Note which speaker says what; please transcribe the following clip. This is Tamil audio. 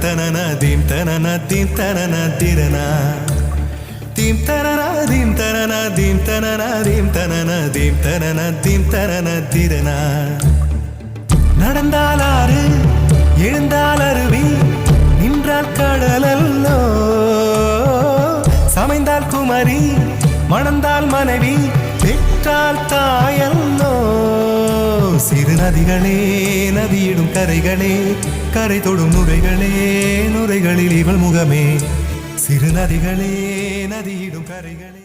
Speaker 1: தனனா தீம் தனனா தீம் தனனா திரனா தீம் தனனா தீம் தனனா தீம் தனனா தீம் தனனா தீம் தனனா தீம் தனனா திரனா நடந்தால் ஆறு எழுந்தால் அருவி நின்றால் கடலல்லோ சமைந்தால் குமரி மணந்தால் மனைவி பெற்றால் தாயல்லோ சிறு நதிகளே நதியிடும் கரைகளே கரை தொடும் நுரைகளே நுரைகளில் இவள் முகமே சிறு நதிகளே நதியிடும் கரைகளே